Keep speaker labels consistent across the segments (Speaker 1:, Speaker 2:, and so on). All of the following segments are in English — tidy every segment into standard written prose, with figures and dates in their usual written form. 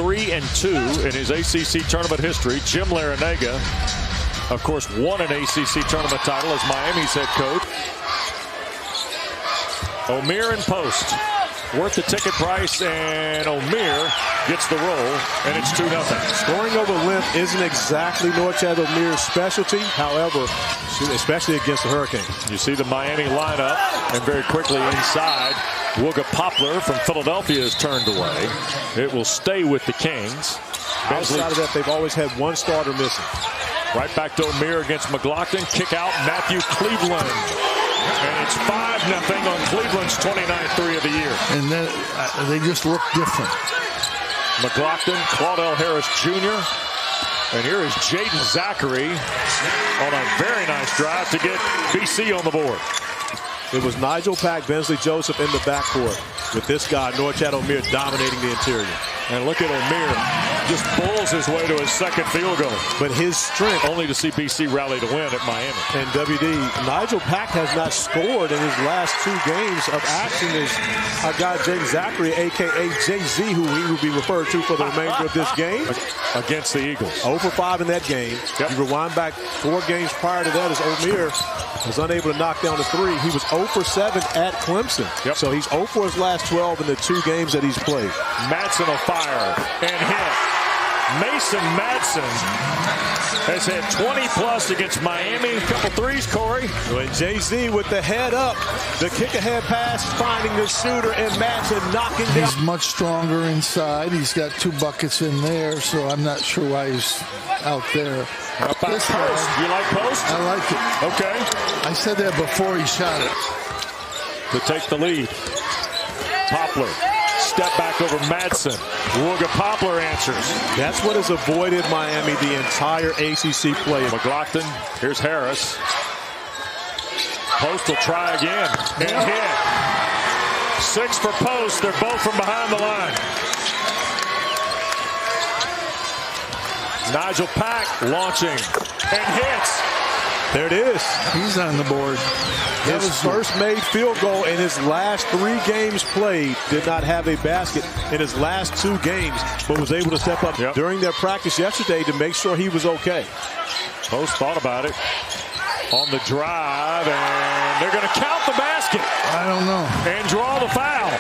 Speaker 1: 3-2 in his ACC tournament history. Jim Larinaga, of course, won an ACC tournament title as Miami's head coach. Omier and Post. Worth the ticket price, and Omier gets the roll, and it's 2-0.
Speaker 2: Scoring over length isn't exactly Norchad Omier's specialty. However, especially against the Hurricanes.
Speaker 1: You see the Miami lineup, and very quickly inside, Wooga Poplar from Philadelphia is turned away. It will stay with the Kings.
Speaker 2: Outside of that, they've always had one starter missing.
Speaker 1: Right back to Omier against McLaughlin. Kick out Matthew Cleveland. And it's 5-0 on Cleveland's 29th three of the year.
Speaker 3: And then they just look different.
Speaker 1: McLaughlin, Claudell Harris Jr. And here is Jaeden Zackery on a very nice drive to get BC on the board.
Speaker 2: It was Nijel Pack, Bensley Joseph in the backcourt. With this guy, Norchad Omier, dominating the interior.
Speaker 1: And look at Omier. Just bulls his way to his second field goal.
Speaker 2: But his strength.
Speaker 1: Only to see BC rally to win at Miami.
Speaker 2: And WD, Nijel Pack has not scored in his last 2 games of action. Is our guy Jaeden Zackery, a.k.a. Jay-Z, who he will be referred to for the remainder of this game.
Speaker 1: Against the Eagles.
Speaker 2: 0 for 5 in that game. Yep. You rewind back 4 games prior to that as Omier was unable to knock down the 3. He was 0 for 7 at Clemson. Yep. So he's 0 for his last 12 in the 2 games that he's played.
Speaker 1: Madsen on fire and hit. Mason Madsen has had 20-plus against Miami. A couple threes, Corey.
Speaker 2: And Jay-Z with the head up. The kick-ahead pass, finding the shooter, and Madsen knocking down.
Speaker 3: He's much stronger inside. He's got 2 buckets in there, so I'm not sure why he's out there.
Speaker 1: How about Post? You like Post?
Speaker 3: I like it.
Speaker 1: Okay.
Speaker 3: I said that before he shot it.
Speaker 1: To take the lead. Poplar. Step back over Madsen. Wooga Poplar answers.
Speaker 2: That's what has avoided Miami the entire ACC play.
Speaker 1: McLaughlin. Here's Harris. Post will try again. And hit. 6 for Post. They're both from behind the line. Nijel Pack launching and hits.
Speaker 2: There it is.
Speaker 3: He's on the board.
Speaker 2: His first made field goal in his last 3 games played. Did not have a basket in his last 2 games, but was able to step up during their practice yesterday to make sure he was okay.
Speaker 1: Post thought about it on the drive, and they're going to count the basket.
Speaker 3: I don't know.
Speaker 1: And draw the foul.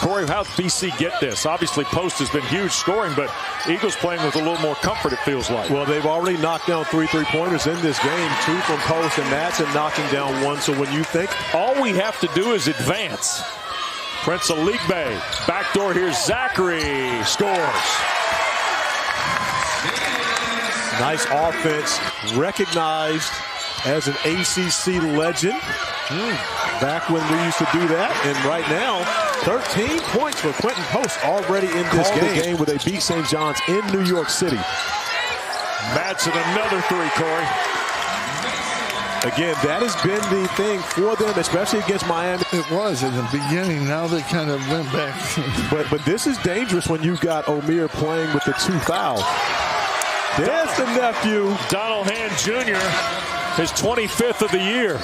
Speaker 1: Corey, how'd BC get this? Obviously, Post has been huge scoring, but Eagles playing with a little more comfort, it feels like.
Speaker 2: Well, they've already knocked down 3 3-pointers in this game, 2 from Post, and Madsen knocking down 1. So when you think
Speaker 1: all we have to do is advance. Prince Aligbe, backdoor, here's Zackery, scores.
Speaker 2: Nice offense, recognized as an ACC legend. Back when we used to do that, and right now, 13 points for Quinten Post already in this game where they beat St. John's in New York City.
Speaker 1: Madsen, another 3, Corey.
Speaker 2: Again, that has been the thing for them, especially against Miami.
Speaker 3: It was in the beginning. Now they kind of went back.
Speaker 2: but this is dangerous when you've got Omier playing with the 2 fouls. There's the nephew.
Speaker 1: Donald Hand Jr., his 25th of the year.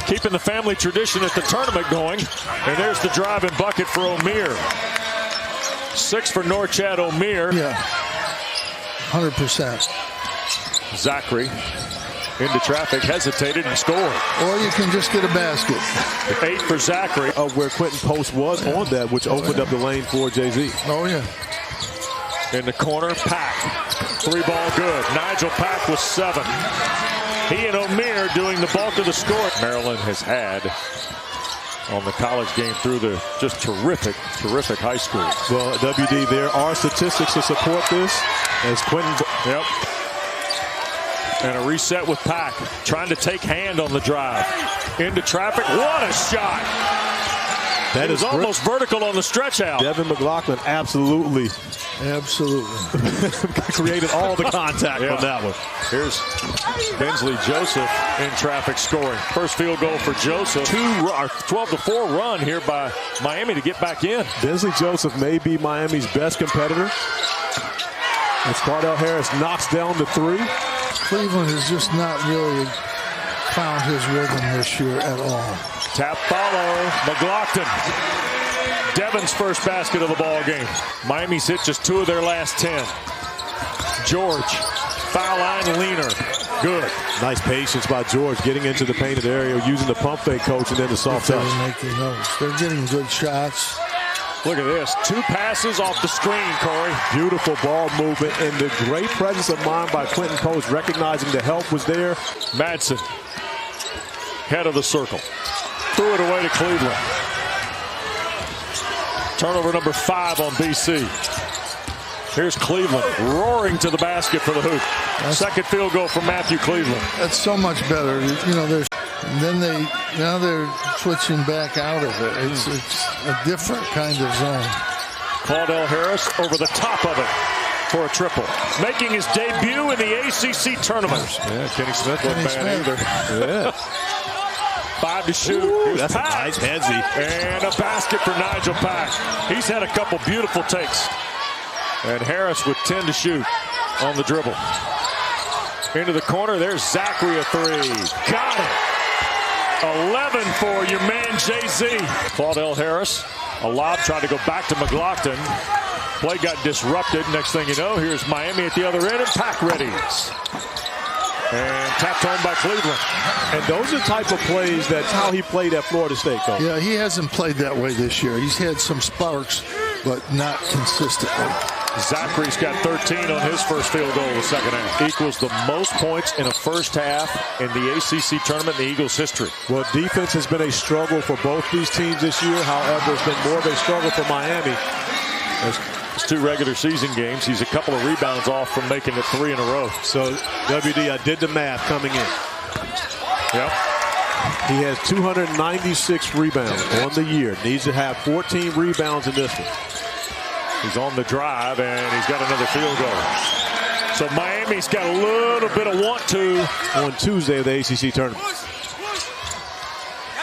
Speaker 1: Keeping the family tradition at the tournament going. And there's the drive and bucket for Omier. 6 for Norchad Omier.
Speaker 3: Yeah, 100%.
Speaker 1: Zackery into traffic, hesitated, and scored.
Speaker 3: Or you can just get a basket.
Speaker 1: 8 for Zackery.
Speaker 2: Of where Quinten Post was on that, which opened up the lane for Jay-Z.
Speaker 3: Oh, yeah.
Speaker 1: In the corner, Pack. 3-ball good. Nijel Pack with 7. He and Omier doing the bulk of the score. Maryland has had on the college game through the just terrific high school.
Speaker 2: Well, WD, there are statistics to support this. As Quinten.
Speaker 1: Yep. And a reset with Pack. Trying to take hand on the drive. Into traffic. What a shot. That is almost vertical on the stretch out.
Speaker 2: Devin McLaughlin absolutely created all the contact on that one.
Speaker 1: Here's Bensley Joseph in traffic scoring. First field goal for Joseph. 12-4 run here by Miami to get back in.
Speaker 2: Bensley Joseph may be Miami's best competitor. As Claudell Harris knocks down the 3.
Speaker 3: Cleveland has just not really found his rhythm this year at all.
Speaker 1: Tap follow, McLaughlin. Devon's first basket of the ball game. Miami's hit just 2 of their last 10. George, foul line leaner. Good.
Speaker 2: Nice patience by George getting into the painted area, using the pump fake, coach, and then the soft touch.
Speaker 3: Making those. They're getting good shots.
Speaker 1: Look at this. 2 passes off the screen, Corey.
Speaker 2: Beautiful ball movement and the great presence of mind by Quinten Post, recognizing the help was there.
Speaker 1: Madsen, head of the circle. Threw it away to Cleveland. Turnover number 5 on BC. Here's Cleveland roaring to the basket for the hoop. Second field goal from Matthew Cleveland.
Speaker 3: That's so much better. You know, now they're switching back out of it. It's a different kind of zone.
Speaker 1: Claudell Harris over the top of it for a triple. Making his debut in the ACC Tournament.
Speaker 2: Yeah, Kenny Smith wasn't bad either. Yeah.
Speaker 1: 5 to shoot.
Speaker 2: Ooh, that's Pack. A nice headsy.
Speaker 1: And a basket for Nijel Pack. He's had a couple beautiful takes. And Harris with 10 to shoot on the dribble. Into the corner, there's Zackery, a 3. Got it. 11 for your man, Jay-Z. Claudell Harris, a lob, tried to go back to McLaughlin. Play got disrupted. Next thing you know, here's Miami at the other end, and Pack readies. And tapped home by Cleveland.
Speaker 2: And those are the type of plays, that's how he played at Florida State, coach.
Speaker 3: Yeah, he hasn't played that way this year. He's had some sparks, but not consistently.
Speaker 1: Zackery's got 13 on his first field goal of the second half. Equals the most points in a first half in the ACC tournament in the Eagles' history.
Speaker 2: Well, defense has been a struggle for both these teams this year. However, it's been more of a struggle for Miami.
Speaker 1: It's 2 regular season games. He's a couple of rebounds off from making it 3 in a row.
Speaker 2: So, WD, I did the math coming in.
Speaker 1: Yep.
Speaker 2: He has 296 rebounds on the year. Needs to have 14 rebounds in this one.
Speaker 1: He's on the drive, and he's got another field goal. So Miami's got a little bit of want to
Speaker 2: on Tuesday of the ACC tournament.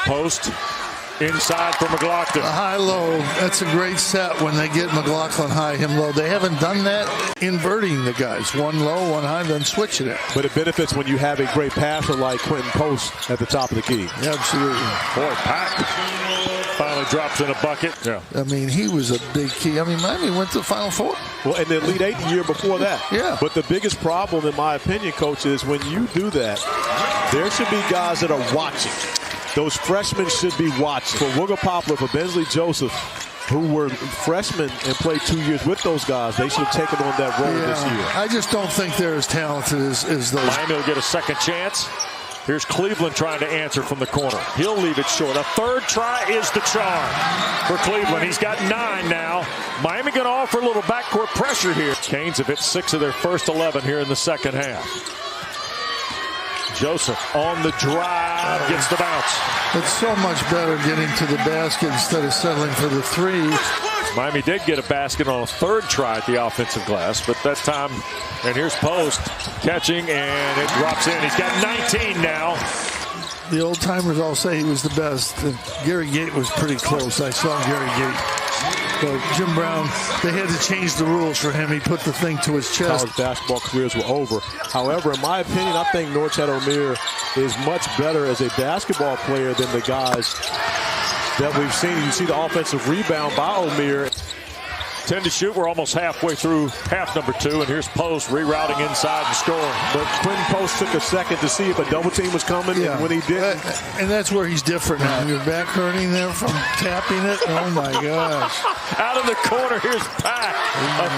Speaker 1: Post inside for McLaughlin.
Speaker 3: A high-low, that's a great set when they get McLaughlin high, him low. They haven't done that, inverting the guys. One low, one high, then switching it.
Speaker 2: But it benefits when you have a great passer like Quinten Post at the top of the key.
Speaker 3: Absolutely.
Speaker 1: Boy, Pack finally drops in a bucket. Yeah.
Speaker 3: I mean, he was a big key. I mean, Miami went to the Final Four.
Speaker 2: Well, and the Elite 8 the year before that.
Speaker 3: Yeah.
Speaker 2: But the biggest problem, in my opinion, coach, is when you do that, there should be guys that are watching. Those freshmen should be watching. For Wooga Poplar, for Bensley Joseph, who were freshmen and played 2 years with those guys, they should have taken on that role this year.
Speaker 3: I just don't think they're as talented as those.
Speaker 1: Miami will get a second chance. Here's Cleveland trying to answer from the corner. He'll leave it short. A third try is the charm for Cleveland. He's got 9 now. Miami going to offer a little backcourt pressure here. Canes have hit 6 of their first 11 here in the second half. Joseph on the drive, gets the bounce.
Speaker 3: It's so much better getting to the basket instead of settling for the 3.
Speaker 1: Miami did get a basket on a third try at the offensive glass, but that time, and here's Post catching, and it drops in. He's got 19 now.
Speaker 3: The old-timers all say he was the best. Gary Gate was pretty close. I saw Gary Gate. But Jim Brown, they had to change the rules for him. He put the thing to his chest.
Speaker 2: College basketball careers were over. However, in my opinion, I think Norchad Omier is much better as a basketball player than the guys that we've seen. You see the offensive rebound by Omier.
Speaker 1: 10 to shoot. We're almost halfway through half number 2, and here's Post rerouting inside and scoring.
Speaker 2: But Quinten Post took a second to see if a double team was coming, and when he did,
Speaker 3: and that's where he's different now. Your back hurting there from tapping it. Oh my gosh!
Speaker 1: Out of the corner, here's Pack, a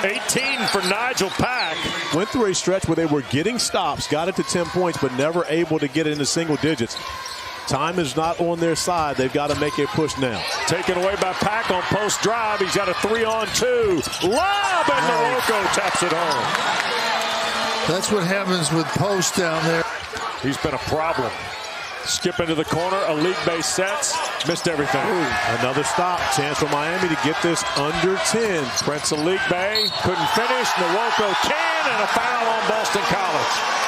Speaker 1: 3. 18 for Nijel Pack.
Speaker 2: Went through a stretch where they were getting stops, got it to 10 points, but never able to get it into single digits. Time is not on their side. They've got to make a push now.
Speaker 1: Taken away by Pack on post drive. He's got a 3-on-2. Lob, and Norocco taps it home.
Speaker 3: That's what happens with Post down there.
Speaker 1: He's been a problem. Skip into the corner. A league base sets. Missed everything.
Speaker 2: Ooh, another stop. Chance for Miami to get this under 10.
Speaker 1: Prince of League Bay. Couldn't finish. Norocco can, and a foul on Boston College.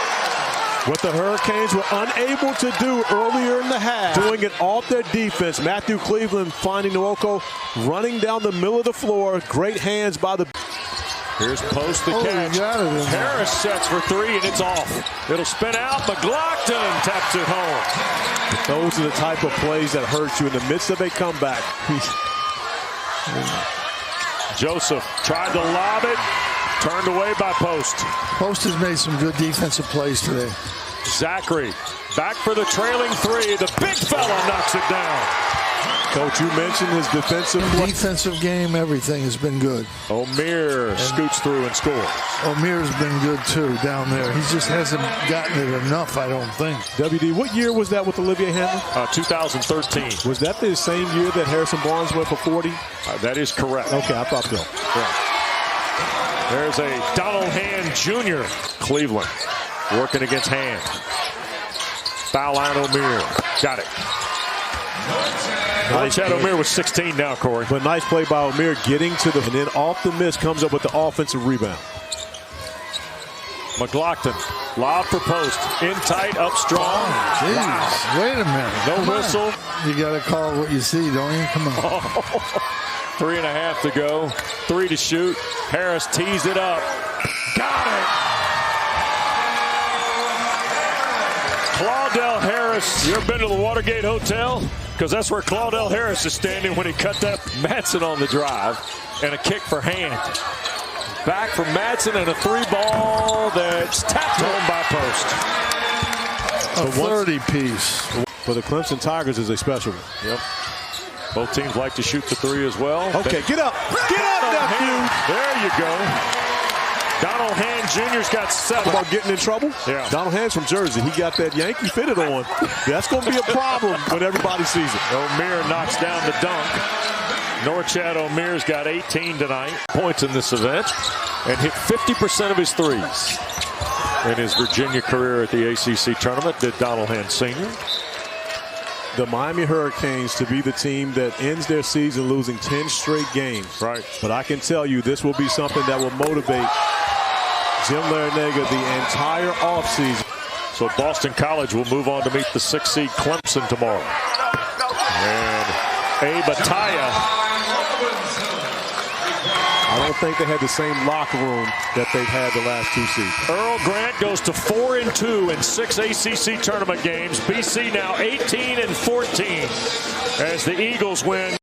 Speaker 2: What the Hurricanes were unable to do earlier in the half, doing it off their defense. Matthew Cleveland finding Norocco running down the middle of the floor. Great hands by the...
Speaker 1: Here's Post the
Speaker 3: Oh,
Speaker 1: catch.
Speaker 3: he got it in there.
Speaker 1: Harris sets for three, and it's off. It'll spin out. McLaughlin taps it home.
Speaker 2: Those are the type of plays that hurt you in the midst of a comeback.
Speaker 1: Joseph tried to lob it. Turned away by Post.
Speaker 3: Post has made some good defensive plays today.
Speaker 1: Zackery back for the trailing three. The big fella knocks it down.
Speaker 2: Coach, you mentioned his
Speaker 3: defensive game. Everything has been good.
Speaker 1: Omier scoots through and scores.
Speaker 3: Omier's been good too down there. He just hasn't gotten it enough, I don't think.
Speaker 2: WD, what year was that with Olivier Handler?
Speaker 1: 2013.
Speaker 2: Was that the same year that Harrison Barnes went for 40?
Speaker 1: That is correct.
Speaker 2: Okay, I thought so.
Speaker 1: Yeah. There's a Donald Hand Jr. Cleveland working against Hand. Foul line Omier. Got it. Norchad Omier was 16 now, Corey.
Speaker 2: But nice play by Omier getting to the, and then off the miss comes up with the offensive rebound.
Speaker 1: McLaughlin, lob for Post. In tight, up strong.
Speaker 3: Oh, wow. Wait a minute.
Speaker 1: No
Speaker 3: Come
Speaker 1: whistle.
Speaker 3: On. You got to call what you see, don't you? Come on.
Speaker 1: 3.5 to go. 3 to shoot. Harris tees it up. Got it. Claudell Harris. You ever been to the Watergate Hotel? Because that's where Claudell Harris is standing when he cut that Madsen on the drive. And a kick for Hand. Back from Madsen and a three ball that's tapped home by Post.
Speaker 3: A 30 piece.
Speaker 2: For the Clemson Tigers is a special one.
Speaker 1: Yep. Both teams like to shoot the three as well.
Speaker 2: Okay, get up. Get up, nephew.
Speaker 1: There you go. Donald Hand Jr.'s got 7.
Speaker 2: About getting in trouble?
Speaker 1: Yeah.
Speaker 2: Donald Hand's from Jersey. He got that Yankee fitted on. That's going to be a problem when everybody sees it.
Speaker 1: Omier knocks down the dunk. Norchad Omier's got 18 tonight. Points in this event. And hit 50% of his threes. In his Virginia career at the ACC Tournament, did Donald Hand Sr.
Speaker 2: The Miami Hurricanes to be the team that ends their season losing 10 straight games.
Speaker 1: Right.
Speaker 2: But I can tell you this will be something that will motivate Jim Larrañaga the entire offseason.
Speaker 1: So Boston College will move on to meet the 6th seed Clemson tomorrow. And Abe Ataya.
Speaker 2: I don't think they had the same locker room that they've had the last 2 seasons.
Speaker 1: Earl Grant goes to 4-2 in 6 ACC tournament games. BC now 18-14 as the Eagles win.